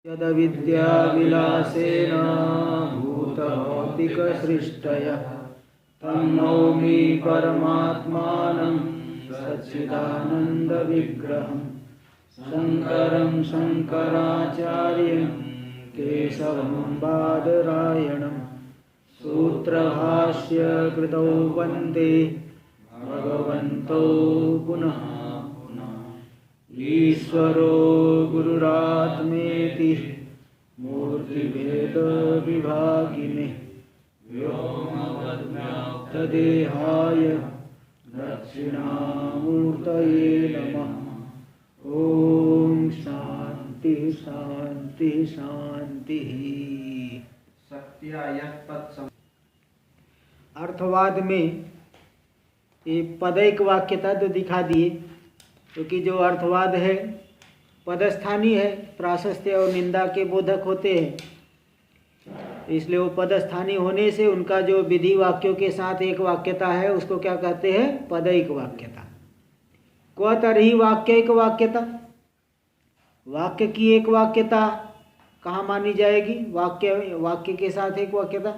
यद्विद्याविलासेन भूतभौतिकसृष्टयः तन्नौमि परमात्मानं सच्चिदानन्दविग्रहं शङ्करं शङ्कराचार्यं केशवं बादरायणं सूत्रभाष्य कृतौ वन्दे भगवन्तौ पुनः ईश्वरो गुरुरात्मेति मूर्तिभेदविभागिने व्योमवद्व्याप्तदेहाय दक्षिणामूर्तये नमः। ओम शांति शांति शांति। अर्थवाद में ये पदैक वाक्यता तो दिखा दिए, क्योंकि जो अर्थवाद है पदस्थानी है, प्राशस्त्य और निंदा के बोधक होते हैं, इसलिए वो पदस्थानी होने से उनका जो विधि वाक्यों के साथ एक वाक्यता है उसको क्या कहते हैं? पदैक वाक्यता। क्व तर्हि वाक्यैक वाक्यता, वाक्य की एक वाक्यता कहाँ मानी जाएगी? वाक्य के साथ एक वाक्यता।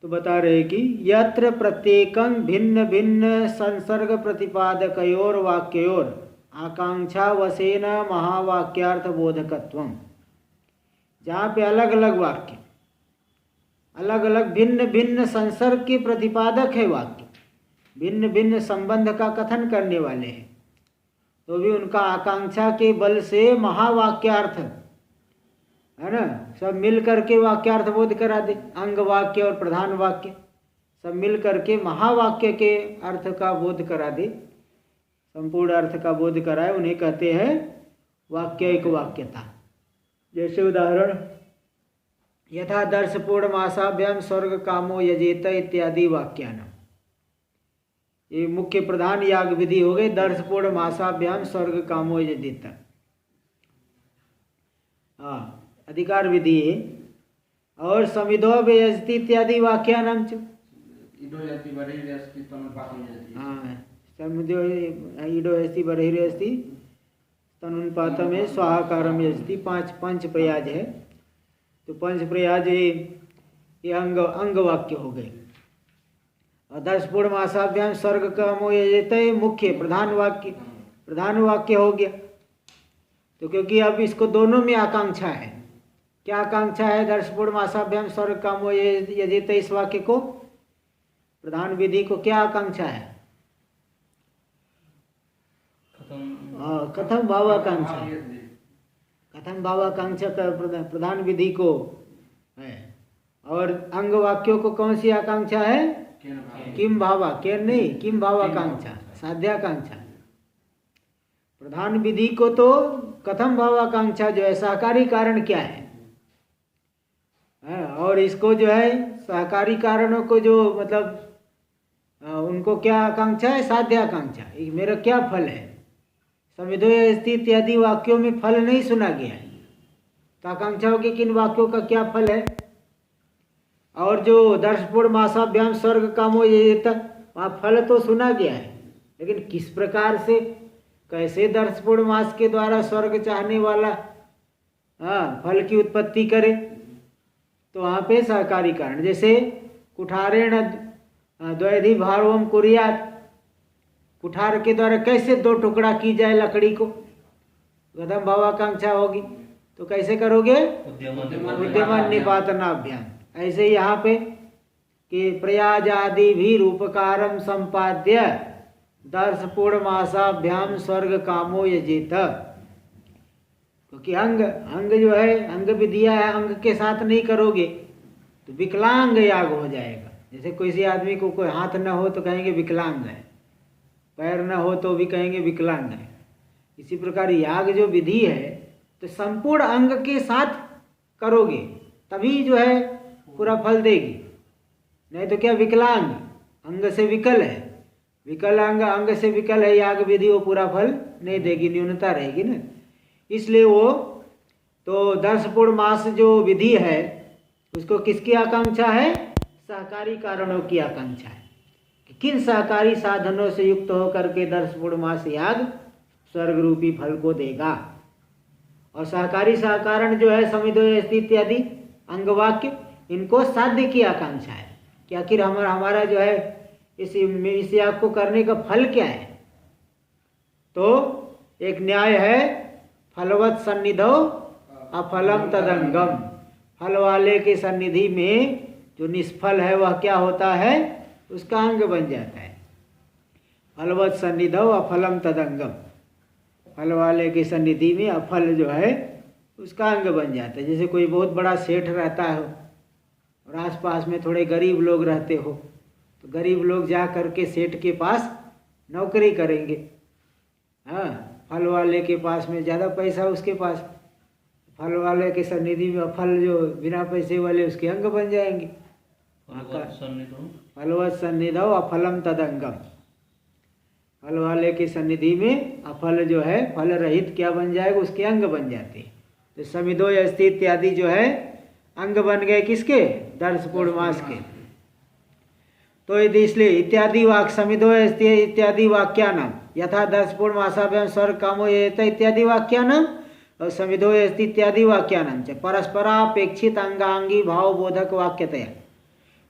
तो बता रहे कि यत्र प्रत्येकं भिन्न भिन्न संसर्ग प्रतिपादकयोर वाक्योर आकांक्षा वसेन महावाक्यार्थ बोधकत्वम, जहाँ पे अलग अलग वाक्य अलग अलग भिन्न भिन्न संसर्ग के प्रतिपादक है, वाक्य भिन्न भिन्न संबंध का कथन करने वाले हैं, तो भी उनका आकांक्षा के बल से महावाक्यार्थ है ना, सब मिल करके वाक्यार्थ बोध करा दे। अंग वाक्य और प्रधान वाक्य सब मिल करके महावाक्य के अर्थ का बोध करा दे, संपूर्ण अर्थ का बोध कराए, उन्हें कहते हैं वाक्यैक वाक्यता। जैसे उदाहरण, यथा दर्श पूर्णमासाभ्याम स्वर्ग कामो यजेत इत्यादि वाक्यान, ये मुख्य प्रधान याग विधि हो गई। दर्श पूर्णमासाभ्याम स्वर्ग कामो यजेत, हाँ अधिकार विधि है। और समिधो व्यस्ति इत्यादि वाक्यानाम च, हाँ समिधो ईडो अस्ति बरहिरे अस्ति तनुपातम है, स्वाहाकारम यस्ति, पंच प्रयाज है। तो पंच प्रयाज ये अंग वाक्य हो गए। और दर्श पूर्णमासाभ्याम स्वर्ग कामो यजेत मुख्य प्रधान वाक्य हो गया। तो क्योंकि अब इसको दोनों में आकांक्षा है, क्या आकांक्षा है? दर्श पूर्णमासाभ्याम स्वर्ग कामो यजेत, इस वाक्य को प्रधान विधि को क्या आकांक्षा है? कथम भावाकांक्षा, कथम भावाकांक्षा का प्रधान विधि को है। और अंग वाक्यों को कौन सी आकांक्षा है? किम भावा, केन नहीं, किम भावाकांक्षा, साध्याकांक्षा। प्रधान विधि को तो कथम भावाकांक्षा जो है सहकारी कारण क्या है, और इसको जो है सहकारी कारणों को जो मतलब उनको क्या आकांक्षा है? साध्याकांक्षा, मेरा क्या फल है। समिधो अस्ति इत्यादि वाक्यों में फल नहीं सुना गया है, तो आकांक्षा होगी किन वाक्यों का क्या फल है। और जो दर्श पूर्णमासाभ्याम स्वर्ग कामो यजेत, वहाँ फल तो सुना गया है, लेकिन किस प्रकार से, कैसे दर्श पूर्णमास के द्वारा स्वर्ग चाहने वाला फल की उत्पत्ति करे, तो वहाँ पे सहकारी कारण। जैसे कुठारेण द्वैधि भारवम कुर्यात, कुठार के द्वारा कैसे दो टुकड़ा की जाए लकड़ी को, कथम भावाकांक्षा होगी। तो कैसे करोगे? उद्यमन निपातनाभ्याम। ऐसे यहाँ पे कि प्रयाज आदि भी रूपकारम संपाद्य दर्श पूर्णमासाभ्याम स्वर्ग कामो यजेत, क्योंकि अंग जो है, अंग विधिया है, अंग के साथ नहीं करोगे तो विकलांग याग हो जाएगा। जैसे किसी आदमी को कोई हाथ न हो तो कहेंगे विकलांग है, पैर न हो तो भी कहेंगे विकलांग है। इसी प्रकार याग जो विधि है तो संपूर्ण अंग के साथ करोगे तभी जो है पूरा फल देगी, नहीं तो क्या विकलांग, अंग से विकल है, विकलांग अंग से विकल है याग विधि, वो पूरा फल नहीं देगी, न्यूनता रहेगी ना। इसलिए वो तो दर्श पूर्णमास जो विधि है उसको किसकी आकांक्षा है? सहकारी कारणों की आकांक्षा है कि किन सहकारी साधनों से युक्त होकर के दर्श पूर्णमास याग स्वर्ग रूपी फल को देगा। और सहकारी सहकारण जो है समिधोय अस्ति इत्यादि अंग वाक्य, इनको साध्य की आकांक्षा है कि आखिर हमारा जो है इस याग को करने का फल क्या है। तो एक न्याय है फलवत सन्निधौ अफलम तदंगम, फल वाले के सन्निधि में जो निष्फल है वह क्या होता है, उसका अंग बन जाता है। फलवत सन्निधौ अफलम तदंगम, फल वाले की सन्निधि में अफल जो है उसका अंग बन जाता है। जैसे कोई बहुत बड़ा सेठ रहता है और आसपास में थोड़े गरीब लोग रहते हो, तो गरीब लोग जा करके सेठ के पास नौकरी करेंगे। हाँ, फल वाले के पास में ज़्यादा पैसा, उसके पास फल वाले के सन्निधि में फल जो बिना पैसे वाले उसके अंग बन जाएंगे। फलवत सन्निधौ अफलम तदंगम, फल वाले की सन्निधि में अफल जो है फल रहित क्या बन जाएगा, उसके अंग बन जाते हैं। तो समिधोय अस्ति इत्यादि जो है अंग बन गए किसके, दर्श पूर्णमास के। तो यदि इसलिए इत्यादि वाक्य समिधोय अस्ति इत्यादि वाक्यानाम यथा दर्श पूर्णमासाभ्याम स्वर्ग कामो येत इत्यादि वाक्यानाम और समिधोय अस्ति इत्यादि वाक्यानाम च परस्परापेक्षित अंगांगी भाव बोधक वाक्यतया,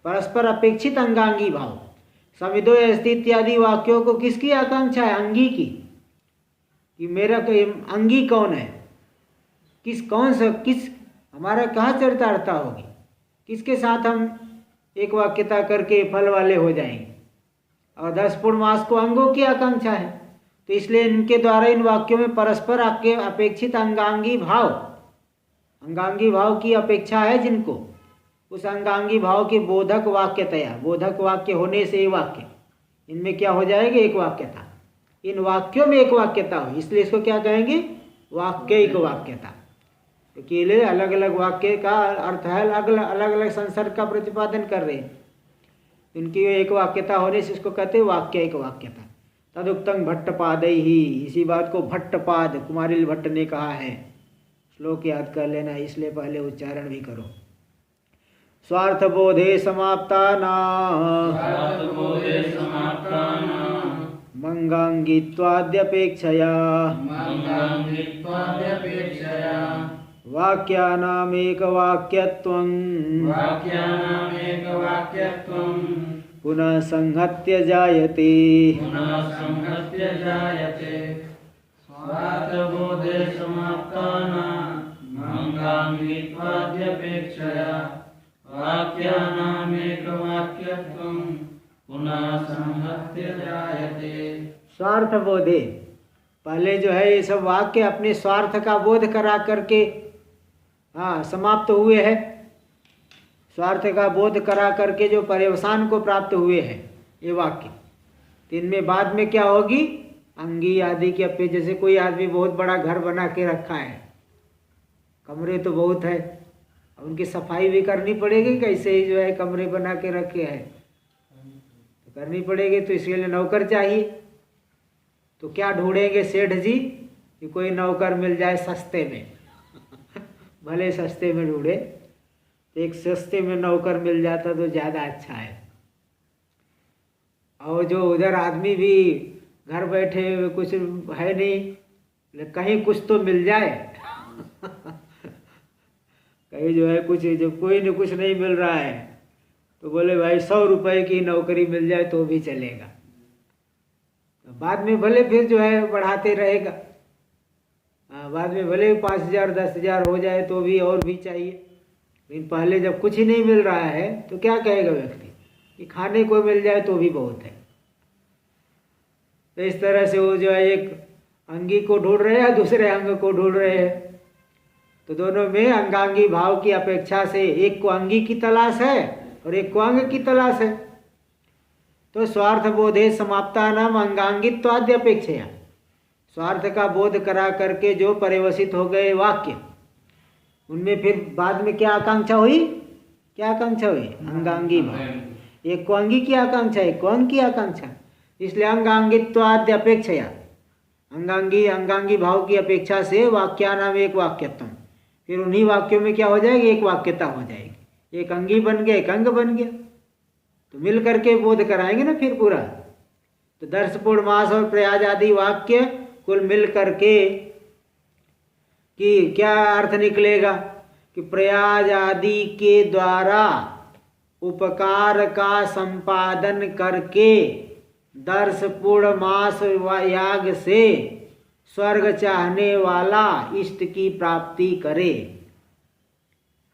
परस्पर अपेक्षित अंगांगी भाव। समिधोय अस्ति इत्यादि वाक्यों को किसकी आकांक्षा है, अंगी की, कि मेरा अंगी कौन है, किस हमारा कहाँ चरितार्थता होगी, किसके साथ हम एक वाक्यता करके फल वाले हो जाएंगे। और 10 पूर्णमास को अंगों की आकांक्षा है, तो इसलिए इनके द्वारा इन वाक्यों में परस्पर अपेक्षित अंगांगी भाव की अपेक्षा है जिनको, उस अंगांगी भाव के बोधक वाक्यतया, बोधक वाक्य होने से ये वाक्य इनमें क्या हो जाएगा, एक वाक्यता, इन वाक्यों में एक वाक्यता हो, इसलिए इसको क्या कहेंगे, वाक्यिक वाक्यता। क्योंकि ये अलग अलग वाक्य का अर्थ है, अलग अलग संसर्ग का प्रतिपादन कर रहे हैं, इनकी एक वाक्यता होने से इसको कहते हैं वाक्यिक वाक्यता। तदुक्तं भट्टपादैहि, इसी बात को भट्टपाद कुमारिल भट्ट ने कहा है। श्लोक याद कर लेना, इसलिए पहले उच्चारण भी करो। स्वार्थबोधे समाप्तानां मंगांगित्वाद्यपेक्षया वाक्यानामेकवाक्यत्वं पुनः संहत्य जायते। स्वार्थबोधे समाप्तानां मंगांगित्वाद्यपेक्षया वाक्यानामेकवाक्यत्वं पुनः संहत्य जायते। स्वार्थ बोधे, पहले जो है ये सब वाक्य अपने स्वार्थ का बोध करा करके समाप्त हुए हैं। स्वार्थ का बोध करा करके जो पर्यवसान को प्राप्त हुए हैं ये वाक्य, इनमें बाद में क्या होगी, अंगी आदि के अपने, जैसे कोई आदमी बहुत बड़ा घर बना के रखा है, कमरे तो बहुत है, उनकी सफाई भी करनी पड़ेगी, कैसे ही जो है कमरे बना के रखे हैं तो करनी पड़ेगी, तो इसके लिए नौकर चाहिए। तो क्या ढूंढेंगे सेठ जी कि कोई नौकर मिल जाए सस्ते में भले सस्ते में ढूंढे, तो एक सस्ते में नौकर मिल जाता तो ज़्यादा अच्छा है। और जो उधर आदमी भी घर बैठे कुछ है नहीं, कहीं कुछ तो मिल जाए कहीं जो है कुछ, जब कोई न कुछ नहीं मिल रहा है तो बोले भाई 100 रुपये की नौकरी मिल जाए तो भी चलेगा। तो बाद में भले फिर जो है बढ़ाते रहेगा, बाद में भले 5,000 10,000 हो जाए तो भी और भी चाहिए, लेकिन पहले जब कुछ ही नहीं मिल रहा है तो क्या कहेगा व्यक्ति कि खाने को मिल जाए तो भी बहुत है। तो इस तरह से वो जो है एक अंगी को ढूंढ रहे हैं, दूसरे अंग को ढूंढ रहे हैं, तो दोनों में अंगांगी भाव की अपेक्षा से एक को अंगी की तलाश है और एक को अंग की तलाश है। तो स्वार्थ बोधे समाप्ता नाम अंगांगित्वाद्य अपेक्षा, स्वार्थ का बोध करा करके जो परिवसित हो गए वाक्य, उनमें फिर बाद में क्या आकांक्षा हुई, क्या आकांक्षा हुई, अंगांगी भाव। एक को अंगी की आकांक्षा, एक को अंग की आकांक्षा, इसलिए अंगांगित्वाद्य अपेक्षा, अंगांगी भाव की अपेक्षा से वाक्यानाम एक वाक्यत्व, फिर उन्हीं वाक्यों में क्या हो जाएगी, एक वाक्यता हो जाएगी, एक अंगी बन गया एक अंग बन गया, तो मिल करके बोध कराएंगे ना फिर पूरा। तो दर्श पूर्णमास और प्रयाज आदि वाक्य कुल मिल करके कि क्या अर्थ निकलेगा कि प्रयाज आदि के द्वारा उपकार का संपादन करके दर्श पूर्णमास याग से स्वर्ग चाहने वाला इष्ट की प्राप्ति करे।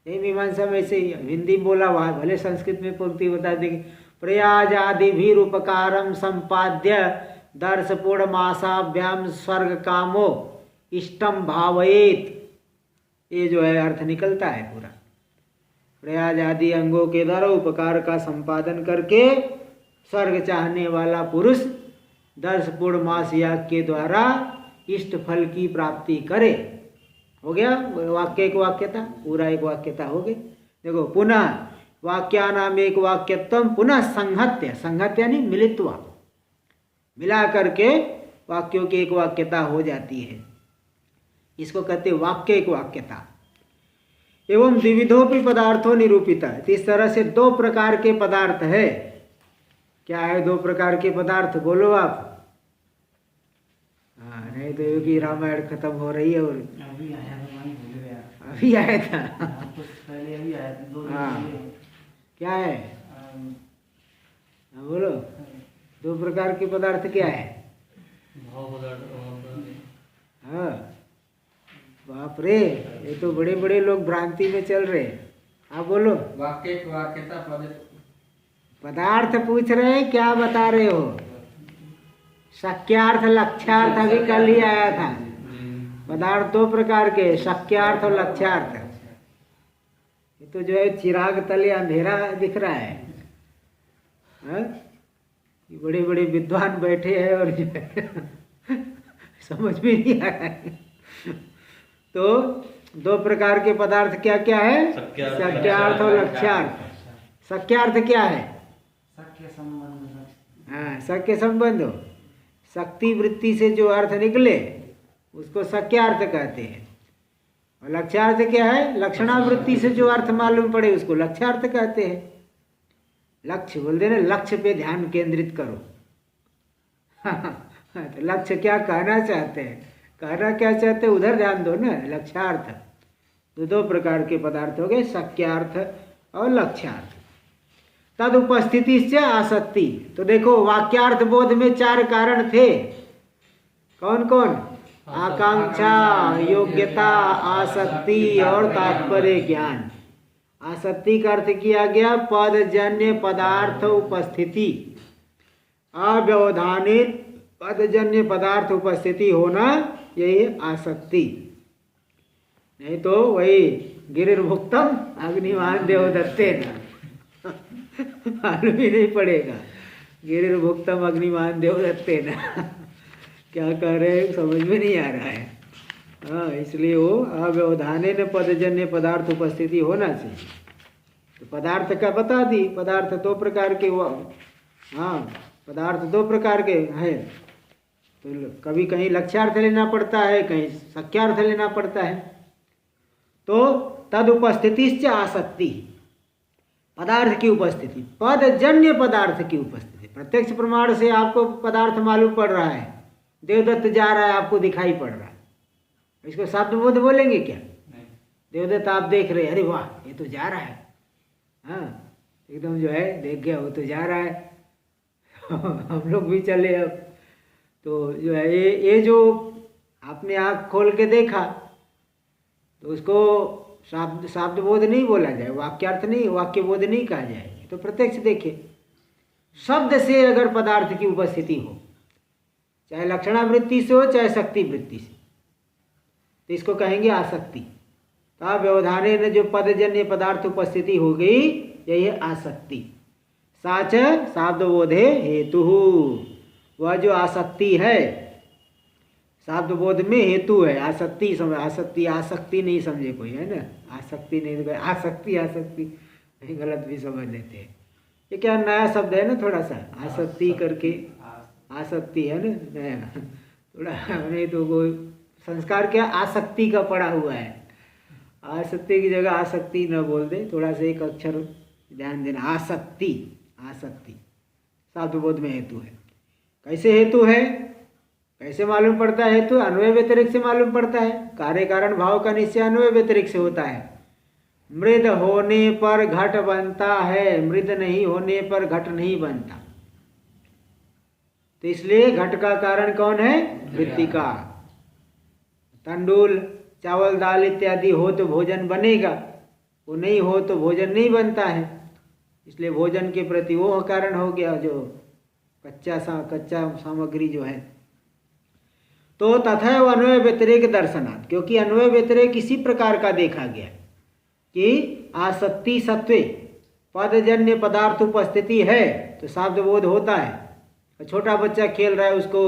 ये मीमांसा में से हिंदी बोला हुआ है, भले संस्कृत में पंक्ति बता देंगे। प्रयाज आदि भी उपकारम संपाद्य दर्श पूर्णमासाभ्याम स्वर्ग कामो इष्टम भावयेत। ये जो है अर्थ निकलता है पूरा। प्रयाज आदि अंगों के द्वारा उपकार का संपादन करके स्वर्ग चाहने वाला पुरुष 10 पूर्णमास याग के द्वारा इष्ट फल की प्राप्ति करे। हो गया वाक्य एक वाक्यता, पूरा एक वाक्यता हो गई। देखो पुनः वाक्यानाम एक वाक्यत्वम पुनः संहत्य, संहत्य यानी मिलित्वा, मिला करके वाक्यों की एक वाक्यता हो जाती है। इसको कहते वाक्य एक वाक्यता। एवं द्विविधोपि पदार्थों निरूपिता है। इस तरह से 2 प्रकार के पदार्थ है। क्या है 2 प्रकार के पदार्थ, बोलो आप। हाँ, नहीं तो योगी रामायण खत्म हो रही है। और अभी आया था, मैं भूल गया। अभी आया था। कुछ पहले अभी आया था, 2 दिन हाँ। पहले। क्या है? हाँ, बोलो। 2 प्रकार के पदार्थ क्या है? भाव पदार्थ। हाँ, बाप रे, ये तो बड़े बड़े लोग भ्रांति में चल रहे हैं। आप बोलो। वाक्य एक वाक्यता पदार्थ पूछ रहे हैं, क्या बता रहे हो? शक्यार्थ लक्ष्यार्थ अभी कल ही आया था। पदार्थ 2 प्रकार के, शक्यार्थ और लक्ष्यार्थ। ये तो जो है चिराग तले अंधेरा दिख रहा है। हाँ? ये बड़े बड़े विद्वान बैठे हैं और जो है समझ में नहीं आ रहा है। तो 2 प्रकार के पदार्थ क्या क्या है? शक्यार्थ और लक्ष्यार्थ। शक्यार्थ क्या है? शक्य संबंध। हाँ, शक्य संबंध हो। शक्ति वृत्ति से जो अर्थ निकले उसको शक्यार्थ कहते हैं। और लक्ष्यार्थ क्या है? लक्षणावृत्ति से जो अर्थ मालूम पड़े उसको लक्ष्यार्थ कहते हैं। लक्ष्य बोल देना, लक्ष्य पे ध्यान केंद्रित करो। तो लक्ष्य क्या कहना चाहते हैं, कहना क्या चाहते हैं, उधर ध्यान दो ना। लक्ष्यार्थ। तो 2 प्रकार के पदार्थ हो गए, शक्यार्थ और लक्ष्यार्थ। तद उपस्थिति से आसक्ति। तो देखो वाक्यार्थ बोध में 4 कारण थे। कौन कौन? आकांक्षा, योग्यता, आसक्ति और तात्पर्य ज्ञान। आसक्ति का अर्थ किया गया पदजन्य पदार्थ उपस्थिति। अव्यवधानित पदजन्य पदार्थ उपस्थिति होना, यही आसक्ति। नहीं तो वही गिरिर्भुक्तम अग्निमान देवदत्तेन, मालूम ही नहीं पड़ेगा। गिरिर्भुक्तम अग्निमान देवदत्तेन क्या कह रहे हैं समझ में नहीं आ रहा है। हाँ, इसलिए वो अव्यवधानेन पदजन्य पदार्थ उपस्थिति होना चाहिए। तो पदार्थ का बता दी। पदार्थ 2 प्रकार के। हाँ, पदार्थ 2 प्रकार के हैं। तो कभी कहीं लक्ष्यार्थ लेना पड़ता है, कहीं शक्यार्थ लेना पड़ता है। तो तद उपस्थिति से आसक्ति, पदार्थ की उपस्थिति, पदजन्य पदार्थ की उपस्थिति। प्रत्यक्ष प्रमाण से आपको पदार्थ मालूम पड़ रहा है, देवदत्त जा रहा है, आपको दिखाई पड़ रहा है। इसको शब्द बोध बोलेंगे क्या? देवदत्त आप देख रहे, अरे वाह ये तो जा रहा है। हाँ, एकदम जो है देख गया, वो तो जा रहा है। हम लोग भी चले अब। तो जो है ये जो आपने आँख खोल के देखा, तो उसको शब्द बोध नहीं बोला जाए, वाक्यार्थ नहीं, वाक्य बोध नहीं कहा जाए। तो प्रत्यक्ष देखे, शब्द से अगर पदार्थ की उपस्थिति हो, चाहे लक्षणावृत्ति से हो चाहे शक्ति वृत्ति से, तो इसको कहेंगे आसक्ति। तो व्यवधाने ने जो पदजन्य पदार्थ उपस्थिति हो गई, यही है आसक्ति। साच शब्द बोधे हेतु, वह जो आसक्ति है शब्द बोध में हेतु है। आसक्ति समझ, आसक्ति आसक्ति नहीं समझे कोई, है ना। आसक्ति नहीं तो आसक्ति आसक्ति गलत भी समझ लेते हैं। ये क्या नया शब्द है ना, थोड़ा सा आसक्ति करके, आसक्ति है ना नया थोड़ा। नहीं तो कोई संस्कार क्या आसक्ति का पड़ा हुआ है। आसक्ति की जगह आसक्ति न बोल दे, थोड़ा सा एक अक्षर ध्यान देना। आसक्ति, आसक्ति शब्द बोध में हेतु है। कैसे हेतु है? कैसे मालूम पड़ता है? तो अन्वय व्यतिरिक्त से मालूम पड़ता है। कार्य कारण भाव का निश्चय अन्वय व्यतिरिक्त से होता है। मृद होने पर घट बनता है, मृद नहीं होने पर घट नहीं बनता। तो इसलिए घट का कारण कौन है? मृत्तिका। तंडुल, चावल, दाल इत्यादि हो तो भोजन बनेगा, वो नहीं हो तो भोजन नहीं बनता है। इसलिए भोजन के प्रति वो कारण हो गया जो कच्चा सामग्री जो है। तो तथैव अन्वय व्यतिरेक दर्शनात्, क्योंकि अन्वय व्यतिरेक इसी प्रकार का देखा गया कि आसक्ति सत्वे पदजन्य पदार्थ उपस्थिति है तो शाब्द बोध होता है। छोटा बच्चा खेल रहा है, उसको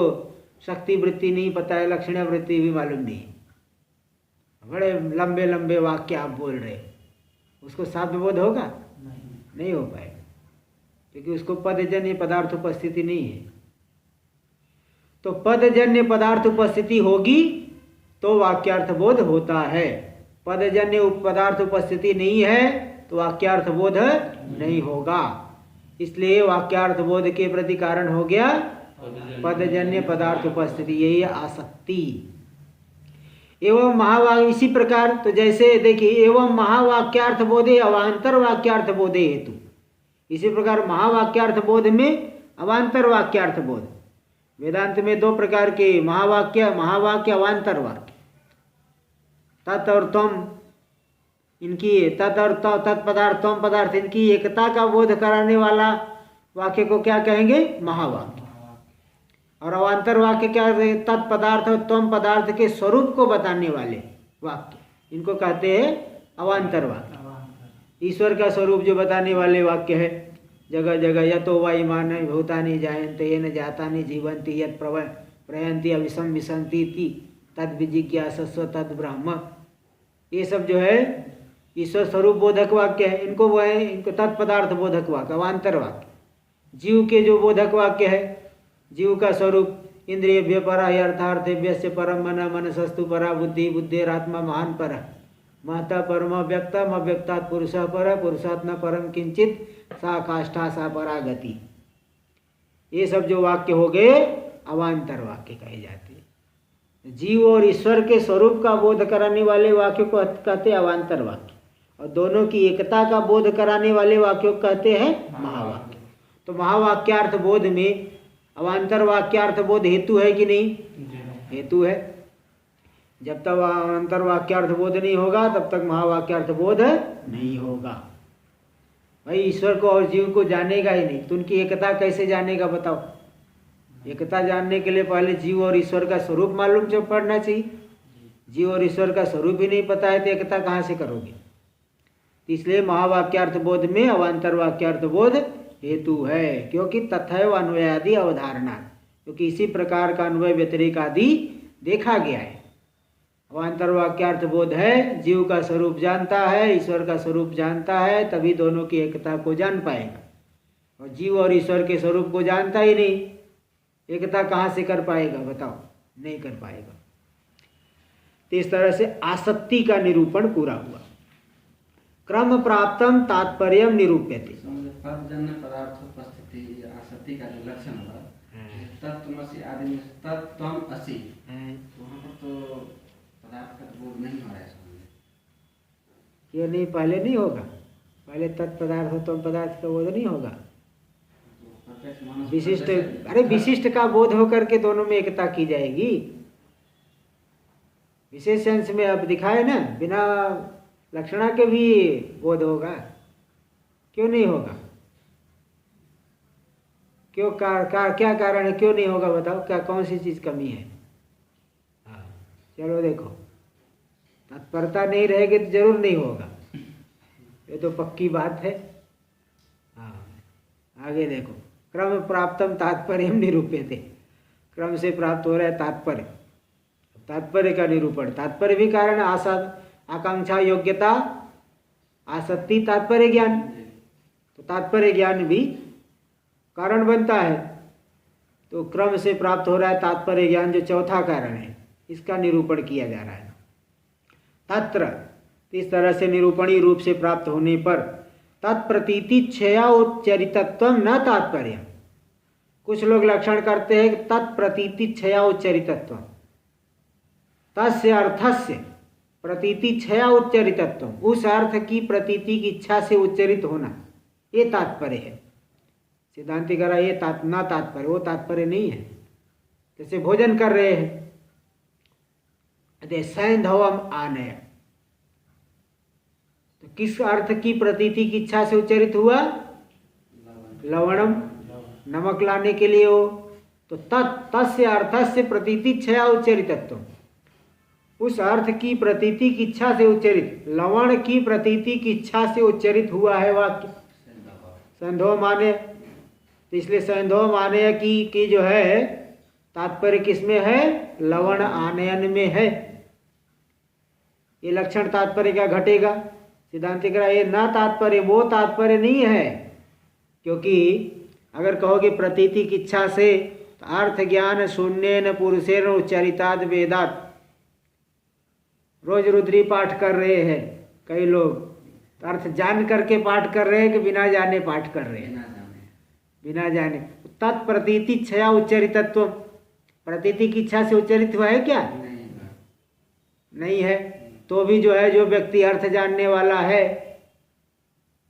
शक्ति वृत्ति नहीं पता है, लक्षण वृत्ति भी मालूम नहीं, बड़े लंबे लंबे वाक्य आप बोल रहे, उसको शाब्द बोध होगा? नहीं हो पाएगा, क्योंकि उसको पदजन्य पदार्थ उपस्थिति नहीं है। तो पदजन्य पदार्थ उपस्थिति होगी तो वाक्यार्थ बोध होता है। पदजन्य पदार्थ उपस्थिति नहीं है तो वाक्यार्थ बोध नहीं होगा। इसलिए वाक्यार्थ बोध के प्रति कारण हो गया पदजन्य पदार्थ उपस्थिति, यही आसक्ति। एवं महावाक्य इसी प्रकार, तो जैसे देखिए, एवं महावाक्यार्थ बोधे अवांतर वाक्यार्थ बोधे हेतु, इसी प्रकार महावाक्यार्थ बोध में अवांतर वाक्यार्थ बोध। वेदांत में दो प्रकार के महावाक्य अवांतर वाक्य, तत् और तम, इनकी तत् और तत्पदार्थ तम पदार्थ, इनकी एकता का बोध कराने वाला वाक्य को क्या कहेंगे? महावाक्य। और अवांतर वाक्य क्या? तत्पदार्थ और तम पदार्थ के स्वरूप को बताने वाले वाक्य, इनको कहते हैं अवांतर वाक्य। ईश्वर का स्वरूप जो बताने वाले वाक्य है, जगह जगह यतो वा इमानि भूतानि जायन्ते येन जातानि जीवन्ति यत् प्रयन्ति अविषम विसन्ति इति तद् विजिज्ञासस्व तद् ब्रह्म, ये सब जो है ईश्वर स्वरूप बोधक वाक्य है। इनको वो है, इनको तत्पदार्थ बोधक वाक्य अवांतर वाक्य। जीव के जो बोधक वाक्य है, जीव का स्वरूप इंद्रियभ्य परा अर्थार्थेभ्यस्य परम मन मनसस्तु परा बुद्धि बुद्धिरात्मा महान पर महता परम व्यक्तम अव्यक्तात् पुरुषः पर पुरुषात् न परम किंचित सा काष्ठा सा परा गति। ये सब जो वाक्य हो गए अवांतर वाक्य कहे जाते हैं। जीव और ईश्वर के स्वरूप का बोध कराने वाले वाक्यों को कहते हैं अवांतर वाक्य, और दोनों की एकता का बोध कराने वाले वाक्यों को कहते हैं महावाक्य। तो महावाक्यार्थ बोध में अवांतर वाक्यार्थ बोध हेतु है कि नहीं? हेतु है। जब तक अवांतर वाक्यार्थ बोध नहीं होगा तब तक महावाक्यार्थ बोध नहीं होगा। भाई ईश्वर को और जीव को जानेगा ही नहीं तो उनकी एकता कैसे जानेगा बताओ? एकता जानने के लिए पहले जीव और ईश्वर का स्वरूप मालूम पड़ना चाहिए। जीव और ईश्वर का स्वरूप ही नहीं पता है तो एकता कहाँ से करोगे? इसलिए महावाक्यार्थ बोध में अवांतर वाक्यार्थ बोध हेतु है, क्योंकि तथैव अन्वयादि अवधारणा, क्योंकि इसी प्रकार का अन्वय व्यतिरेक आदि देखा गया है। अवांतर वाक्यार्थ बोध है, जीव का स्वरूप जानता है, ईश्वर का स्वरूप जानता है, तभी दोनों की एकता को जान पाएगा। और जीव और ईश्वर के स्वरूप को जानता ही नहीं, एकता कहाँ से कर पाएगा बताओ? नहीं कर पाएगा। तो इस तरह से आसक्ति का निरूपण पूरा हुआ। क्रम प्राप्तम तात्पर्य निरूप्यते। पदजन्य पदार्थ उपस्थिति आसक्ति का जो लक्षण हुआ, तत्त्वमसि आदि में तत्त्वम असि, वहाँ पर तो पदार्थ का बोध नहीं हो रहा है। ये नहीं, पहले नहीं होगा, पहले तत्पदार्थ हो तो पदार्थ का बोध नहीं होगा। विशिष्ट, अरे विशिष्ट का बोध होकर के दोनों में एकता की जाएगी। विशेष अंश में अब दिखाए ना, बिना लक्षणा के भी बोध होगा, क्यों नहीं होगा? क्यों क्या कारण है, क्यों नहीं होगा बताओ? क्या कौन सी चीज कमी है? हाँ चलो देखो, तत्परता नहीं रहेगी तो जरूर नहीं होगा, ये तो पक्की बात है। हाँ आगे देखो, क्रम प्राप्तम तात्पर्य निरूप्यते, क्रम से प्राप्त हो रहा है तात्पर्य, तात्पर्य का निरूपण। तात्पर्य भी कारण, आकांक्षा योग्यता आसक्ति तात्पर्य ज्ञान, तो तात्पर्य ज्ञान भी कारण बनता है। तो क्रम से प्राप्त हो रहा है तात्पर्य ज्ञान, जो चौथा कारण है, इसका निरूपण किया जा रहा है। तत्र, इस तरह से निरूपणी रूप से प्राप्त होने पर तत्प्रतीति क्षया उच्चरितत्व न तात्पर्य, कुछ लोग लक्षण करते हैं कि तत्प्रतीति क्षया उच्चरितत्व, तस्य अर्थस्य प्रतीति क्षया उच्चरितत्व, उस अर्थ की प्रतीति की इच्छा से उच्चरित होना, ये तात्पर्य है। सिद्धांति कह रहा ये ना तात्पर्य, वो तात्पर्य नहीं है। जैसे भोजन कर रहे हैं, सैंधवम आनय, तो किस अर्थ की प्रतीति की इच्छा से उच्चरित हुआ? लवणम, नमक लाने के लिए हो। तो तस्य अर्थस्य प्रतीति क्षया उच्चरितत्व, उस अर्थ की प्रतीति की इच्छा से उच्चरित, लवण की प्रतीति की इच्छा से उच्चरित हुआ है वाक्य सैंधव माने। तो इसलिए सैंधव माने की जो है तात्पर्य किसमें है? लवण आनयन में है। ये लक्षण तात्पर्य क्या घटेगा? सिद्धांति कह रहा ये ना तात्पर्य, वो तात्पर्य नहीं है। क्योंकि अगर कहोगे प्रतीति की इच्छा से, तो अर्थ ज्ञान शून्येन पुरुषेण उच्चरिताद वेदात, रोज रुद्री पाठ कर रहे हैं कई लोग, तो अर्थ जान करके पाठ कर रहे हैं कि बिना जाने पाठ कर रहे हैं? बिना जाने। तत्प्रतीति क्षया उच्चरितत्व, प्रतीति की इच्छा से उच्चरित हुआ है क्या? नहीं है। तो भी जो है, जो व्यक्ति अर्थ जानने वाला है,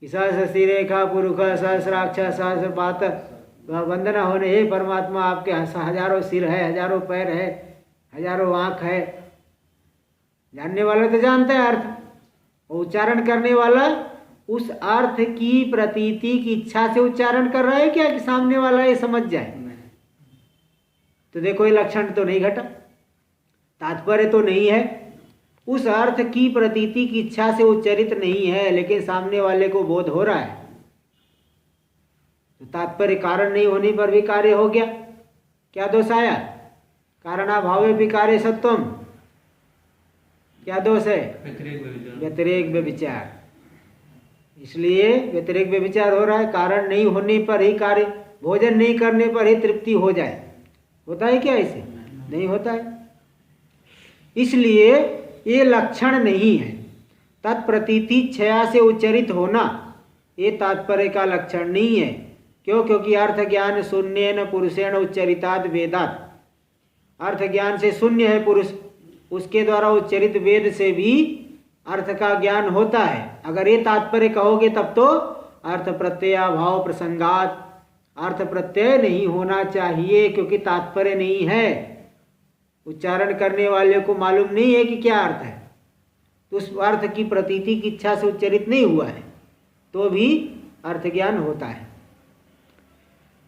सहस्र रेखा पुरुष सहस्राक्ष सहस्रपात, वंदना होने, हे परमात्मा आपके हजारों सिर है, हजारों पैर है, हजारों आँख है, जानने वाला तो जानता है अर्थ, और उच्चारण करने वाला उस अर्थ की प्रतीति की इच्छा से उच्चारण कर रहा है क्या, कि सामने वाला ये समझ जाए? तो देखो ये लक्षण तो नहीं घटा, तात्पर्य तो नहीं है, उस अर्थ की प्रतीति की इच्छा से उच्चरित नहीं है, लेकिन सामने वाले को बोध हो रहा है। तो तात्पर्य कारण नहीं होने पर भी कार्य हो गया, क्या दोष आया? कारणाभावे भी कार्य सत्वम, क्या दोष है? व्यतिरेक व्यभिचार। इसलिए व्यतिरेक व्यभिचार हो रहा है, कारण नहीं होने पर ही कार्य, भोजन नहीं करने पर ही तृप्ति हो जाए, होता है क्या ऐसे? नहीं होता है। इसलिए ये लक्षण नहीं है। तत्प्रतीति क्षया से उच्चरित होना ये तात्पर्य का लक्षण नहीं है। क्यों? क्योंकि अर्थ ज्ञान शून्येन पुरुषेण उच्चरिताद वेदात, अर्थ ज्ञान से शून्य है पुरुष, उसके द्वारा उच्चरित वेद से भी अर्थ का ज्ञान होता है। अगर ये तात्पर्य कहोगे तब तो अर्थ प्रत्ययाभाव प्रसंगात, अर्थ प्रत्यय नहीं होना चाहिए, क्योंकि तात्पर्य नहीं है, उच्चारण करने वाले को मालूम नहीं है कि क्या अर्थ है, तो उस अर्थ की प्रतीति की इच्छा से उच्चरित नहीं हुआ है, तो भी अर्थ ज्ञान होता है।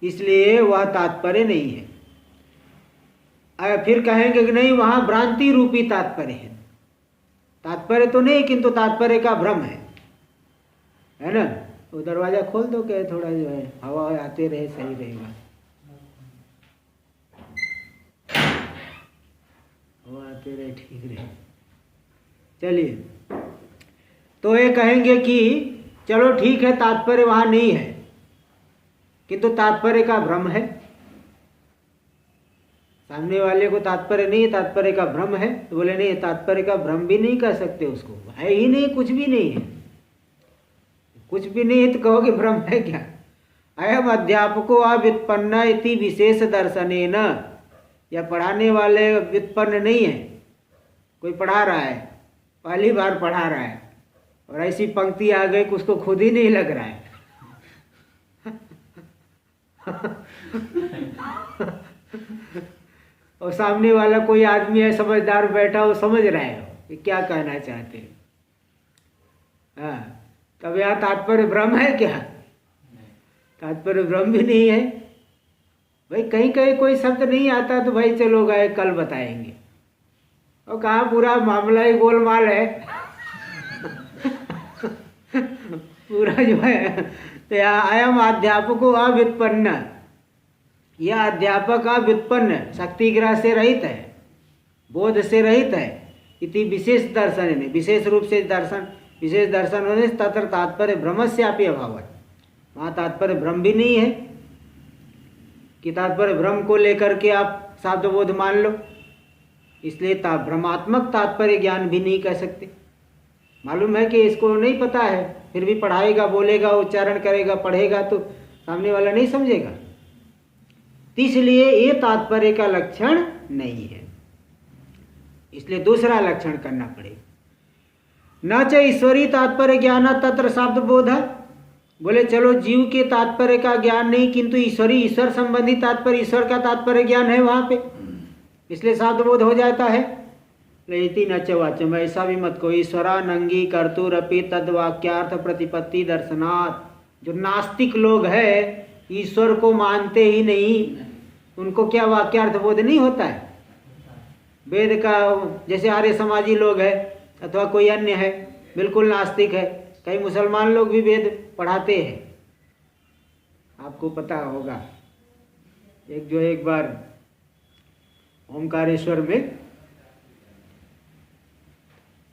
इसलिए वह तात्पर्य नहीं है। फिर कहेंगे कि नहीं, वहाँ भ्रांति रूपी तात्पर्य है। तात्पर्य तो नहीं, किंतु तात्पर्य का भ्रम है ना? वो दरवाजा खोल दो, क्या थोड़ा जो है हवा आते रहे, सही रहेगा। हवा आते रहे, ठीक रहे। चलिए, तो ये कहेंगे कि चलो ठीक है, तात्पर्य वहाँ नहीं है, किंतु तात्पर्य का भ्रम है। सामने वाले को तात्पर्य नहीं है, तात्पर्य का भ्रम है, तो बोले नहीं, तात्पर्य का भ्रम भी नहीं कह सकते उसको, है ही नहीं, कुछ भी नहीं है। कुछ भी नहीं है तो कहोगे भ्रम है क्या? अयम अध्यापको अव्युत्पन्न इति विशेष दर्शनेन, या पढ़ाने वाले व्युत्पन्न नहीं है, कोई पढ़ा रहा है, पहली बार पढ़ा रहा है, और ऐसी पंक्ति आ गई कि उसको खुद ही नहीं लग रहा है। और सामने वाला कोई आदमी है समझदार बैठा, वो समझ रहा है कि क्या कहना चाहते हैं। हाँ, तब यहाँ तात्पर्य भ्रम है क्या? तात्पर्य भ्रम भी नहीं है। भाई कहीं कहीं कोई शब्द नहीं आता तो भाई चलो गए, कल बताएंगे, और कहाँ पूरा मामला ही गोलमाल है। पूरा जो है, तो यहाँ अयम अध्यापको अव्युत्पन्न, यह अध्यापक अव्युत्पन्न, शक्तिग्रह से रहित है, बोध से रहित है, इति विशेष दर्शन है, विशेष रूप से दर्शन, विशेष दर्शन होने से तत्र तात्पर्य भ्रमस्यापि अभाव, वहाँ तात्पर्य भ्रम भी नहीं है कि तात्पर्य भ्रम को लेकर के आप शाब्दबोध मान लो। इसलिए भ्रमात्मक तात्पर्य ज्ञान भी नहीं कह सकते। मालूम है कि इसको नहीं पता है, फिर भी पढ़ाएगा, बोलेगा, उच्चारण करेगा, पढ़ेगा, तो सामने वाला नहीं समझेगा। इसलिए ये तात्पर्य का लक्षण नहीं है, इसलिए दूसरा लक्षण करना पड़ेगा। न च ईश्वरी तात्पर्य ज्ञान तत्र शब्द बोध। बोले चलो जीव के तात्पर्य का ज्ञान नहीं, किंतु ईश्वर संबंधी तात्पर्य, ईश्वर का तात्पर्य ज्ञान है वहां पे, इसलिए शब्द बोध हो जाता है। लेती न च वाच्यम, ऐसा भी मत को ईश्वरानंगी कर्तुरपि तद वाक्यार्थ प्रतिपत्ति दर्शनात्। जो नास्तिक लोग है ईश्वर को मानते ही नहीं, उनको क्या वाक्यार्थ बोध नहीं होता है? वेद का, जैसे आर्य समाजी लोग है अथवा कोई अन्य है बिल्कुल नास्तिक है, कई मुसलमान लोग भी वेद पढ़ाते हैं, आपको पता होगा। एक बार ओमकारेश्वर में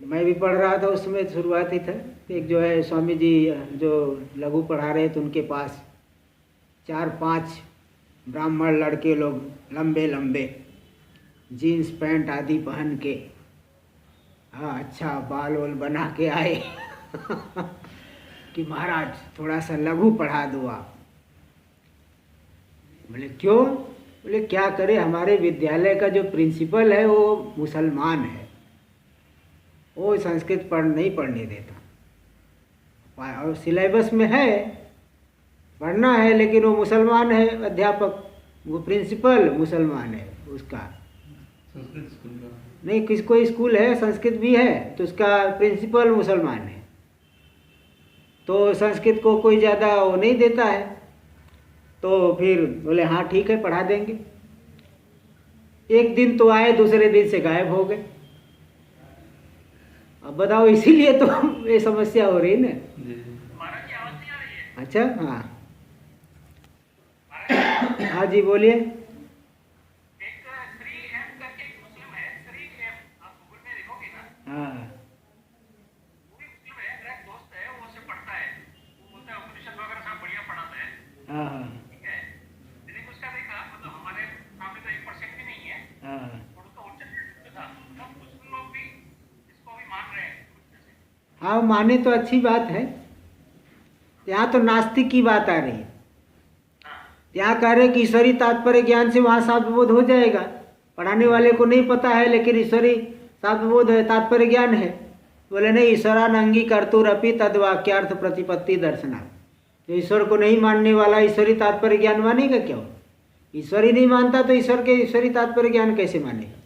मैं भी पढ़ रहा था, उसमें शुरुआती था, एक जो है स्वामी जी जो लघु पढ़ा रहे थे, उनके पास 4-5 ब्राह्मण लड़के लोग लंबे लंबे जीन्स पैंट आदि पहन के, हाँ अच्छा बाल वाल बना के आए कि महाराज थोड़ा सा लघु पढ़ा दो आप। बोले क्यों? बोले क्या करें, हमारे विद्यालय का जो प्रिंसिपल है वो मुसलमान है, वो संस्कृत नहीं पढ़ने देता, और सिलेबस में है पढ़ना है, लेकिन वो मुसलमान है अध्यापक, वो प्रिंसिपल मुसलमान है, उसका संस्कृत स्कूल का नहीं, किसको स्कूल है संस्कृत भी है, तो उसका प्रिंसिपल मुसलमान है, तो संस्कृत को कोई ज़्यादा वो नहीं देता है। तो फिर बोले हाँ ठीक है पढ़ा देंगे। एक दिन तो आए, दूसरे दिन से गायब हो गए। अब बताओ, इसीलिए तो ये समस्या हो रही है ना। अच्छा हाँ हाँ जी बोलिए। हाँ हाँ हाँ हाँ माने तो अच्छी बात है। यहाँ तो नास्तिक की बात आ रही है, यहाँ कह रहे कि ईश्वरी तात्पर्य ज्ञान से वहाँ शाब्दबोध हो जाएगा। पढ़ाने वाले को नहीं पता है, लेकिन ईश्वरी शाब्दबोध है, तात्पर्य ज्ञान है। बोले नहीं, ईश्वरानंगी कर्तुरपि तद वाक्यार्थ प्रतिपत्ति दर्शनात्। जो ईश्वर को नहीं मानने वाला ईश्वरी तात्पर्य ज्ञान मानेगा क्यों? ईश्वर ही नहीं मानता तो ईश्वर के ईश्वरी तात्पर्य ज्ञान कैसे मानेगा?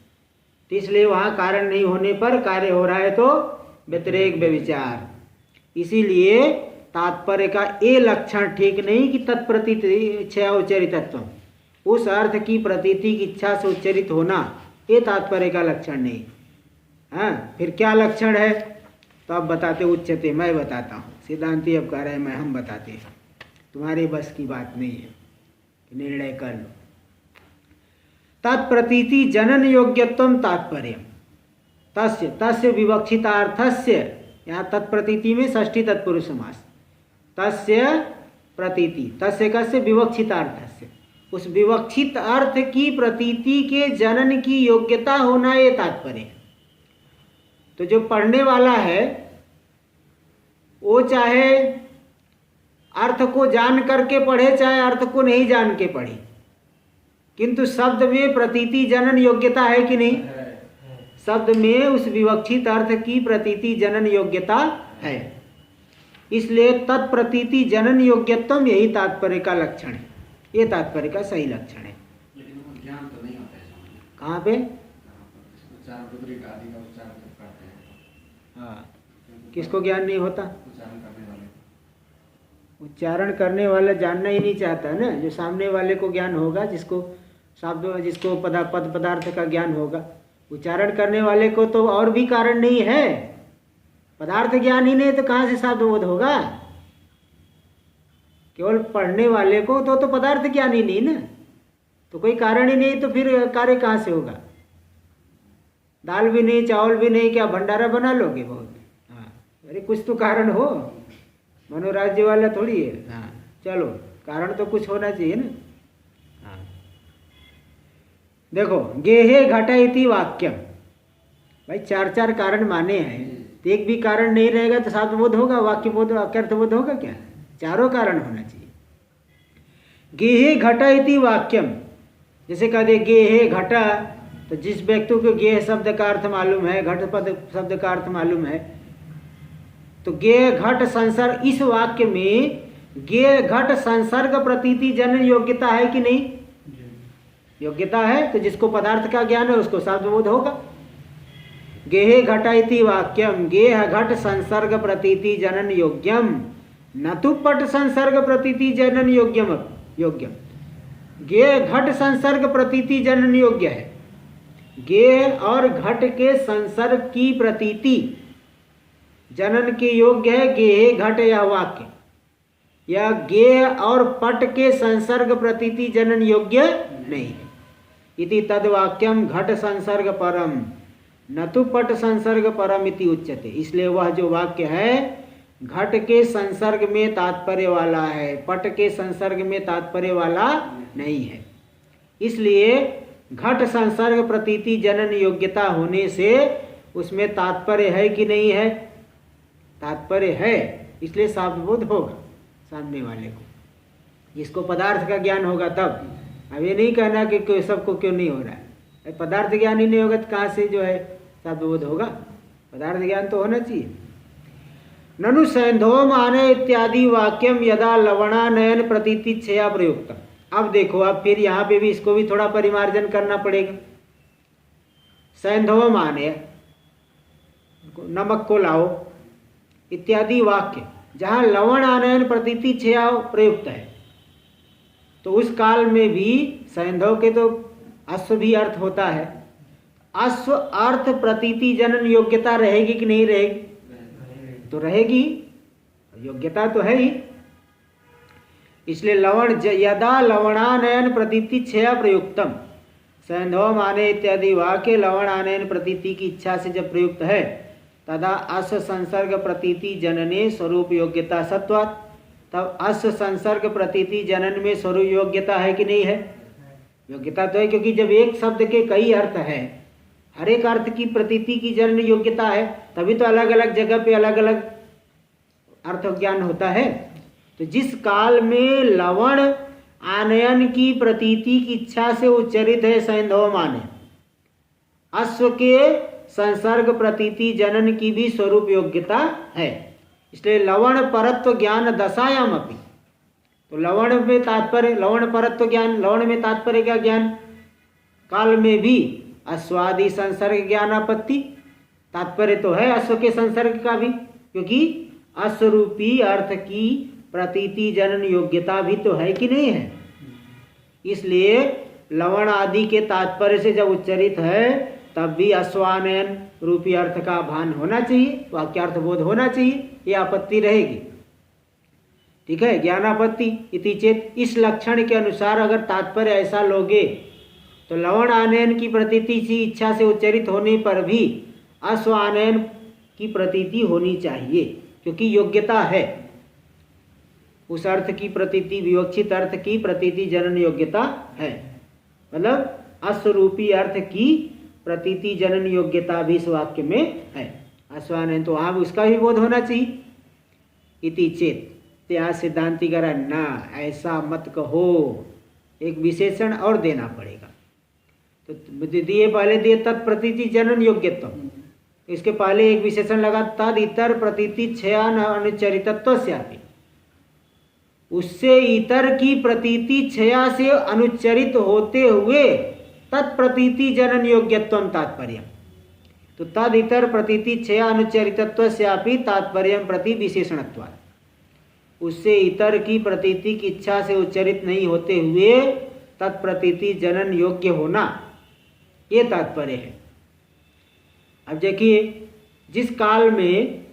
तो इसलिए वहाँ कारण नहीं होने पर कार्य हो रहा है, तो व्यतिरेक व्यभिचार। इसीलिए तात्पर्य का ये लक्षण ठीक नहीं कि तत्प्रतीति इच्छा उच्चरितत्व, उस अर्थ की प्रतीति की इच्छा से उच्चरित होना, ये तात्पर्य का लक्षण नहीं। हाँ फिर क्या लक्षण है? तो आप बताते उच्चते, मैं बताता हूँ। सिद्धांति अब कह रहे हैं हम बताते हैं, तुम्हारे बस की बात नहीं है, निर्णय कर लो। तत्प्रतीति जनन योग्यत्वम तात्पर्य तस्य तस्य विवक्षितार्थस्य, यहाँ तत्प्रतीति में षष्ठी तत्पुरुष समास, तस्य प्रतीति, तस्य कस्य विवक्षितार्थस्य, उस विवक्षित अर्थ की प्रतीति के जनन की योग्यता होना ये तात्पर्य। तो जो पढ़ने वाला है वो चाहे अर्थ को जान करके पढ़े, चाहे अर्थ को नहीं जान के पढ़े, किंतु शब्द में प्रतीति जनन योग्यता है कि नहीं? शब्द में उस विवक्षित अर्थ की प्रतीति जनन योग्यता है। इसलिए तत्प्रतीति जनन योग्यत्वम यही तात्पर्य का लक्षण है, ये तात्पर्य का सही लक्षण है। लेकिन वो ज्ञान तो नहीं होता है। कहाँ पे? उच्चारण रुद्रिक आदि का उच्चारण जब करते हैं। हाँ, किसको ज्ञान नहीं होता? उच्चारण करने वाले। उच्चारण करने वाला जानना ही नहीं चाहता ना। जो सामने वाले को ज्ञान होगा, जिसको शब्द, जिसको पद पदार्थ का ज्ञान होगा, उच्चारण करने वाले को तो और भी कारण नहीं है। पदार्थ ज्ञान ही नहीं तो कहाँ से शब्दबोध होगा? केवल पढ़ने वाले को तो पदार्थ ज्ञान ही नहीं ना, तो कोई कारण ही नहीं, तो फिर कार्य कहाँ से होगा? दाल भी नहीं, चावल भी नहीं, क्या भंडारा बना लोगे बहुत? हाँ, अरे कुछ तो कारण हो, मनोराज्य वाला थोड़ी है। हाँ चलो, कारण तो कुछ होना चाहिए ना। हाँ देखो, गेहे घट इति वाक्यम, भाई 4 कारण माने हैं, तो एक भी कारण नहीं रहेगा तो शाब्दबोध होगा, वाक्य बोध, वाक्यार्थबोध होगा क्या? चारों कारण होना चाहिए। गेहे घट इति वाक्यम, जैसे कह दे गेहे घटा, तो जिस व्यक्ति को गेह शब्द का अर्थ मालूम है, घट पद शब्द का अर्थ मालूम है, तो गेह घट संसर्ग, इस वाक्य में गेह घट संसर्ग प्रतीति जनन योग्यता है कि नहीं? योग्यता है। तो जिसको पदार्थ का ज्ञान है उसको शब्दबोध होगा। गेहे घट इति वाक्यम गेह घट संसर्ग प्रतीति जनन योग्यम न तो पट संसर्ग प्रतीति जनन योग्यम। गेह घट संसर्ग प्रतीति जनन योग्य है। गेह और घट के संसर्ग की प्रतीति जनन के योग्य है गेहे घट यह वाक्य, या गेह और पट के संसर्ग प्रतीति जनन योग्य नहीं है। इति तद वाक्यम घट संसर्ग परम न तो पट संसर्ग परम इति उच्यते। इसलिए वह जो वाक्य है घट के संसर्ग में तात्पर्य वाला है, पट के संसर्ग में तात्पर्य वाला नहीं है। इसलिए घट संसर्ग प्रतीति जनन योग्यता होने से उसमें तात्पर्य है कि नहीं है? तात्पर्य है, इसलिए शब्दबोध होगा सामने वाले को, जिसको पदार्थ का ज्ञान होगा तब। अब ये नहीं कहना कि सबको क्यों नहीं हो रहा है, पदार्थ ज्ञान ही नहीं होगा तो कहाँ से जो है शब्दबोध होगा? पदार्थ ज्ञान तो होना चाहिए। ननु सैंधव आने इत्यादि वाक्यम यदा लवणानयन प्रतीति छया प्रयुक्त। अब देखो, अब फिर यहाँ पे भी इसको भी थोड़ा परिमार्जन करना पड़ेगा। सैंधव आने, नमक को लाओ इत्यादि वाक्य जहाँ लवण आनयन प्रतीति छया प्रयुक्त है, तो उस काल में भी सैंधव के तो अश्व भी अर्थ होता है। अश्व अर्थ प्रतीति जनन योग्यता रहेगी कि नहीं रहेगी? तो रहेगी, योग्यता तो है ही। इसलिए लवण यदा लवणानयन प्रतीति छया प्रयुक्तम, सैंधव माने इत्यादि वाक्य लवण आनयन प्रतीति की इच्छा से जब प्रयुक्त है तदा अश्व संसर्ग प्रतीति जनने स्वरूप योग्यता सत्वात्। तब अश्व संसर्ग प्रतीति जनन में स्वरूप योग्यता है कि नहीं है? योग्यता तो है, क्योंकि जब एक शब्द के कई अर्थ हैं, हर एक अर्थ की प्रतीति की जनन योग्यता है, तभी तो अलग अलग जगह पे अलग अलग अर्थ ज्ञान होता है। तो जिस काल में लवण आनयन की प्रतीति की इच्छा से उच्चरित है सैंधव माने, अश्व के संसर्ग प्रतीति जनन की भी स्वरूप योग्यता है। इसलिए लवण परत्व ज्ञान दशायाम अपि, तो लवण में तात्पर्य लवण परत्व ज्ञान, लवण में तात्पर्य का ज्ञान काल में भी अश्वादि संसर्ग ज्ञान आपत्ति, तात्पर्य तो है अश्व के संसर्ग का भी, क्योंकि अश्वरूपी अर्थ की प्रतीति जनन योग्यता भी तो है कि नहीं है। इसलिए लवण आदि के तात्पर्य से जब उच्चरित है तब भी अश्वानयन रूपी अर्थ का भान होना चाहिए, वाक्यार्थ बोध होना चाहिए, ये आपत्ति रहेगी। ठीक है, ज्ञानापत्ति इति चेत, इस लक्षण के अनुसार अगर तात्पर्य ऐसा लोगे तो लवण आनयन की प्रतीति की इच्छा से उच्चरित होने पर भी अश्वानयन की प्रतीति होनी चाहिए, क्योंकि योग्यता है उस अर्थ की प्रतीति, विवक्षित अर्थ की प्रतीति जनन योग्यता है। मतलब अश्वरूपी अर्थ की प्रतीति जनन योग्यता भी इस वाक्य में है। अश्वानयन तो वहाँ उसका भी बोध होना चाहिए। इति चेत, यहाँ सिद्धांति करा ना, ऐसा मत कहो, एक विशेषण और देना पड़ेगा। तो दिए पहले दिए तत्प्रतीति जनन योग्यत्व, इसके पहले एक विशेषण लगा तद इतर प्रतीति क्षयान अनुचरितत्व स्यापि, उससे इतर की प्रतीति क्षया से अनुच्चरित होते हुए तत्प्रतीति जनन योग्यत्वम तात्पर्य। तो तद इतर प्रतीति क्षया अनुचरितत्व स्यापि तात्पर्य प्रति विशेषणत्वात्, उससे इतर की प्रतीति की इच्छा से उच्चरित नहीं होते हुए तत्प्रतीति जनन योग्य होना, ये तात्पर्य है। अब देखिए, जिस काल में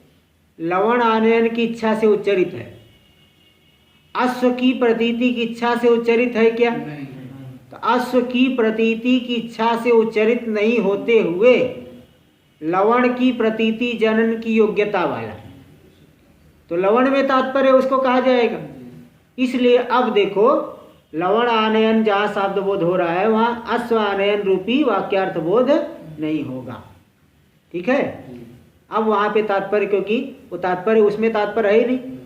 लवण आनयन की इच्छा से उच्चरित है, अश्व की प्रतीति की इच्छा से उच्चरित है क्या? तो अश्व की प्रतीति की इच्छा से उच्चरित नहीं होते हुए लवण की प्रतीति जनन की योग्यता वाला, तो लवण में तात्पर्य उसको कहा जाएगा। इसलिए अब देखो, लवण आनयन जहाँ शब्द बोध हो रहा है वहाँ अश्व आनयन रूपी वाक्यार्थ बोध नहीं होगा। ठीक है, अब वहाँ पे तात्पर्य, क्योंकि वो तात्पर्य उसमें तात्पर्य है ही नहीं,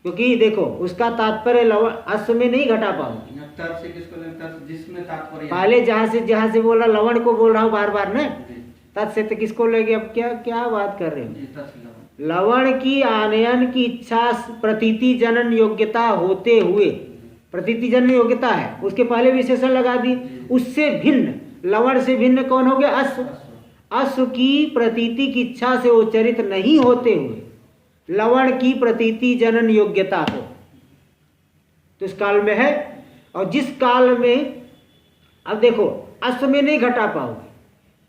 क्योंकि देखो उसका तात्पर्य लवण अश्व में नहीं घटा पाओगे। तर्क से किसको लें? तर्क जिसमें तात्पर्य पहले जहाँ से बोल रहा लवण को बोल रहा हूँ बार बार ना, जी, तत् से तो किसको लेंगे? अब क्या क्या बात कर रहे हो? जी, तर्क से लवण। लवण की आनयन की इच्छा प्रतीति जनन योग्यता होते हुए, प्रतीति जनन योग्यता है, उसके पहले विशेषण लगा दी। उससे भिन्न, लवण से भिन्न कौन हो गया? अश्व। अश्व की प्रतीति की इच्छा से उच्चरित नहीं होते हुए लवण की प्रतीति जनन योग्यता हो, तो इस काल में है। और जिस काल में, अब देखो अश्व में नहीं घटा पाओगे,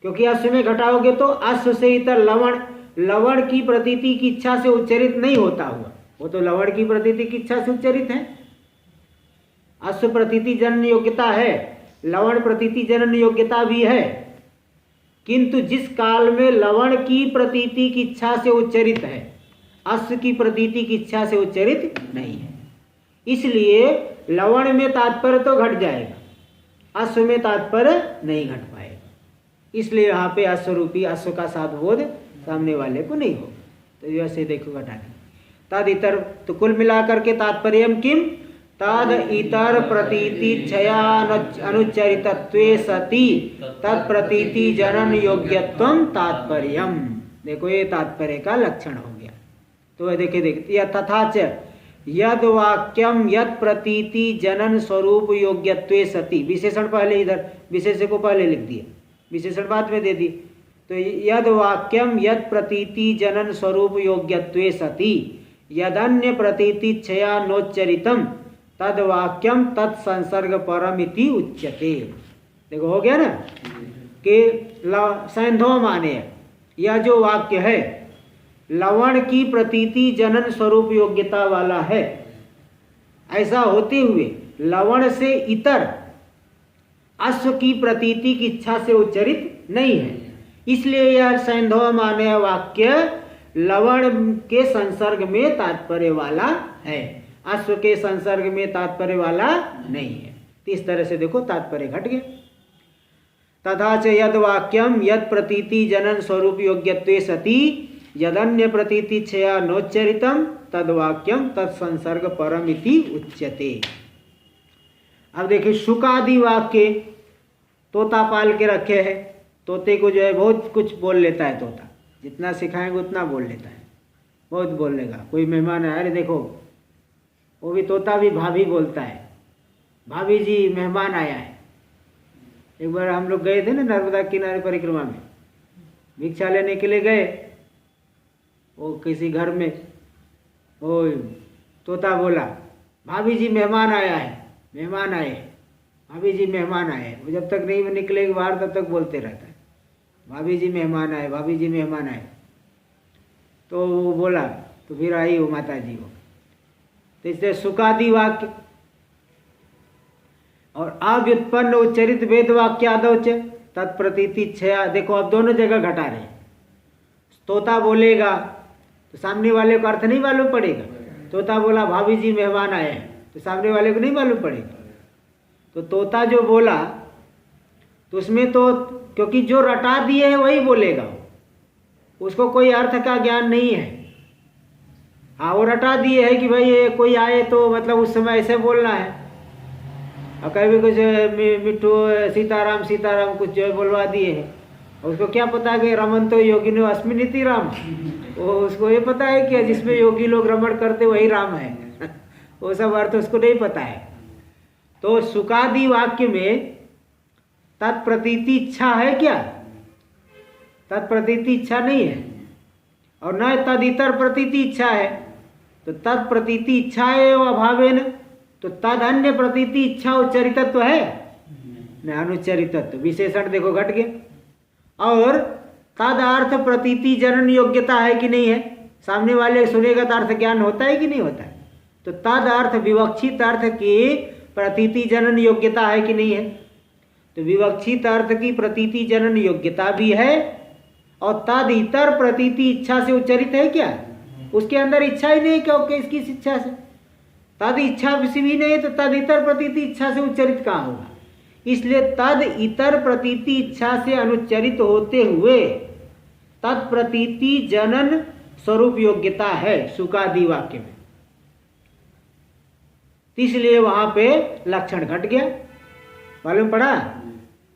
क्योंकि अश्व में घटाओगे तो अश्व से इतर लवण, लवण की प्रतीति की इच्छा से उच्चरित नहीं होता हुआ, वो तो लवण की प्रतीति की इच्छा से उच्चरित है। अश्व प्रतीति जनन योग्यता है, लवण प्रतीति जनन योग्यता भी है, किंतु जिस काल में लवण की प्रतीति की इच्छा से उच्चरित है, अश्व की प्रतीति की इच्छा से उच्चरित नहीं है, इसलिए लवण में तात्पर्य तो घट जाएगा, अश्व में तात्पर्य नहीं घट पाएगा। इसलिए यहाँ पे अश्वरूपी, अश्व का साधुबोध सामने वाले को नहीं हो। तो वैसे देखो घटा दें तद इतर, तो कुल मिलाकर के तात्पर्यम किम? तद इतर प्रतीति क्षया अनुचरितत्वे सति तद प्रतीति जनन योग्यत्वम तात्पर्यम। देखो ये तात्पर्य का लक्षण हो गया। तो देखिए तथा च यद वाक्यम यद प्रतीति जनन स्वरूप योग्यत्वे सति, विशेषण पहले, इधर विशेषण को पहले लिख दिया, विशेषण बाद में दे दी। तो यद वाक्यम यद प्रतीति जनन स्वरूप योग्यत्वे सति यदन्य प्रतीति क्षया नोच्चरितम तद वाक्यम तत्संसर्ग परमिति उच्यते। देखो हो गया ना कि सैंधव माने यह जो वाक्य है लवण की प्रतीति जनन स्वरूप योग्यता वाला है, ऐसा होते हुए लवण से इतर अश्व की प्रतीति की इच्छा से उच्चरित नहीं है, इसलिए यह सैंधव माने वाक्य लवण के संसर्ग में तात्पर्य वाला है, अश्व के संसर्ग में तात्पर्य वाला नहीं है। इस तरह से देखो तात्पर्य घट गया। तथा च यद वाक्यम यद प्रतीति जनन स्वरूप योग्यत्वे सति यदन्य प्रतीति क्षया नोच्चरितम तद वाक्यम तत्संसर्ग परमिति उच्यते। अब देखिए शुकादि वाक्य तोता पाल के रखे हैं, तोते को जो है बहुत कुछ बोल लेता है तोता, जितना सिखाएंगे उतना बोल लेता है, बहुत बोल लेगा। कोई मेहमान आया, अरे देखो वो भी तोता भी भाभी बोलता है, भाभी जी मेहमान आया है। एक बार हम लोग गए थे ना नर्मदा किनारे परिक्रमा में, भिक्षा लेने के लिए गए, वो किसी घर में वो तोता बोला भाभी जी मेहमान आया है, मेहमान आए हैं, भाभी जी मेहमान आए हैं। वो जब तक नहीं निकलेगी बाहर तब तक बोलते रहता है भाभी जी मेहमान आए, भाभी जी मेहमान आए। तो वो बोला, तो फिर आई वो माता जी वो। तो इसलिए सुकादि वाक्य और अव्युत्पन्न उच्चरित वेद वाक्यादौच तत्प्रतीति क्षया। देखो अब दोनों जगह घटा रहे हैं। तोता बोलेगा तो सामने वाले को अर्थ नहीं मालूम पड़ेगा। तोता बोला भाभी जी मेहमान आए हैं, तो सामने वाले को नहीं मालूम पड़ेगा। तो तोता जो बोला तो उसमें तो क्योंकि जो रटा दिए है वही बोलेगा, उसको कोई अर्थ का ज्ञान नहीं है। हाँ वो रटा दिए है कि भाई ये कोई आए तो मतलब उस समय ऐसे बोलना है, और कभी कुछ मिट्टू सीताराम सीताराम कुछ जो बोलवा दिए हैं। उसको क्या पता कि रमन तो योगिनो अस्मिनिति राम, वो उसको ये पता है कि जिसमें योगी लोग रमण करते वही राम है वो सब अर्थ उसको नहीं पता है। तो सुकादि वाक्य में तत्प्रतीति इच्छा है क्या? तत्प्रतीति इच्छा नहीं है, और न तदितर प्रतीति इच्छा है। तो तत्प्रतीति इच्छा है अभावेन, तो तद अन्य प्रतीति इच्छा उच्चरितत्व है न अनुच्चरितत्व। विशेषण देखो घट गया। और तद अर्थ प्रतीति जनन योग्यता है कि नहीं है? सामने वाले सुनेगा तो अर्थ ज्ञान होता है कि नहीं होता है? तो तद अर्थ विवक्षित अर्थ की प्रतीति जनन योग्यता है कि नहीं है? तो विवक्षित अर्थ की प्रतीति जनन योग्यता भी है, और तद इतर प्रतीति इच्छा से उच्चरित है क्या? उसके अंदर इच्छा ही नहीं क्योंकि इसकी इच्छा से तद इच्छा भी नहीं है, तो तद इतर प्रतीति इच्छा से उच्चरित कहाँ होगा? इसलिए तद इतर प्रतीति इच्छा से अनुच्चरित होते हुए तत्प्रतीति जनन स्वरूप योग्यता है सुकादि वाक्य में। तो इसलिए वहां पे लक्षण घट गया। मालूम पड़ा?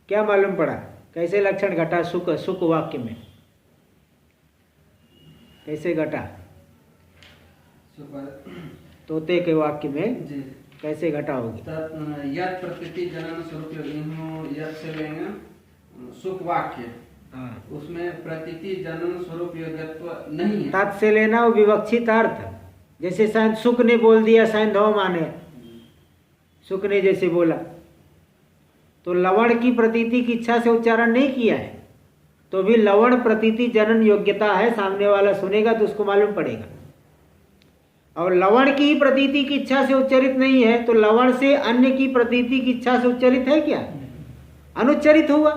क्या मालूम पड़ा? कैसे लक्षण घटा? सुख सुख वाक्य में कैसे घटा? तोते के वाक्य में जी कैसे घटा होगी? यद प्रकृति जनन स्वरूप यद से लेंगे सुख वाक्य, हाँ, उसमें प्रतीति जनन स्वरूप योग्यत्व नहीं है। तत् से लेना वो विवक्षित अर्थ। जैसे शायद सुख ने बोल दिया, शायद धो माने, सुख ने जैसे बोला तो लवण की प्रतीति की इच्छा से उच्चारण नहीं किया है, तो भी लवण प्रतीति जनन योग्यता है। सामने वाला सुनेगा तो उसको मालूम पड़ेगा। और लवण की प्रतीति की इच्छा से उच्चरित नहीं है, तो लवण से अन्य की प्रतीति की इच्छा से उच्चरित है क्या? अनुच्चरित हुआ।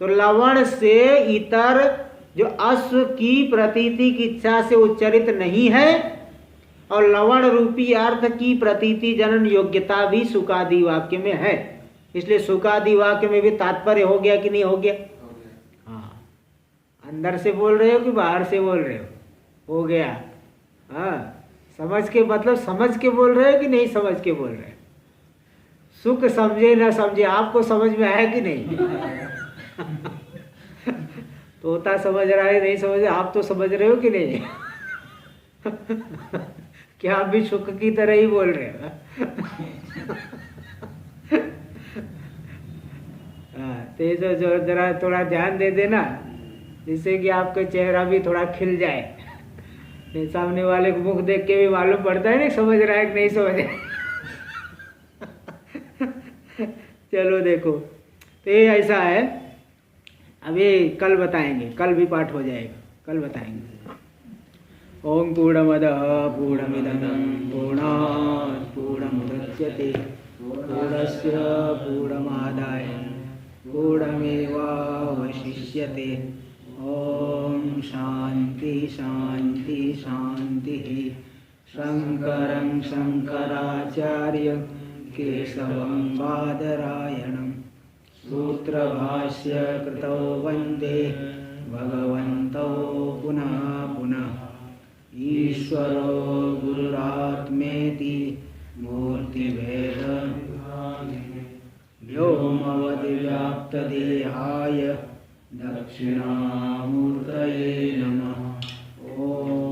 तो लवण से इतर जो अश्व की प्रतीति की इच्छा से उच्चरित नहीं है, और लवण रूपी अर्थ की प्रतीति जनन योग्यता भी सुकादि वाक्य में है। इसलिए सुकादि वाक्य में भी तात्पर्य हो गया कि नहीं हो गया? हाँ, अंदर से बोल रहे हो कि बाहर से बोल रहे हो? हो गया। हाँ, समझ के मतलब समझ के बोल रहे हो कि नहीं समझ के बोल रहे हो? सुख समझे ना समझे, आपको समझ में आया कि नहीं? तोता समझ रहा है नहीं समझ, आप तो समझ रहे हो कि नहीं? क्या आप भी सुख की तरह ही बोल रहे हो? तो जो जरा थोड़ा ध्यान दे देना, जिससे कि आपका चेहरा भी थोड़ा खिल जाए। नहीं, सामने वाले को मुख देख के भी मालूम पड़ता है नहीं समझ रहा है कि नहीं समझ रहा है। चलो देखो, तो ये ऐसा है। अभी कल बताएंगे, कल भी पाठ हो जाएगा, कल बताएंगे। ओम पूर्णमदः पूर्णमिदं पूर्णात् पूर्णमुदच्यते पूर्णस्य पूर्णमादाय पूर्णमेवावशिष्यते। ओम शांति शांति शांति। शंकरं शंकराचार्य केशवं बादरायणं सूत्रभाष्य कृतौ वंदे भगवन्तौ पुनः पुनः। ईश्वरो गुरुरात्मेति मूर्तिभेद व्योमवद् व्याप्तदेहाय दक्षिणामूर्तये नमः। ओम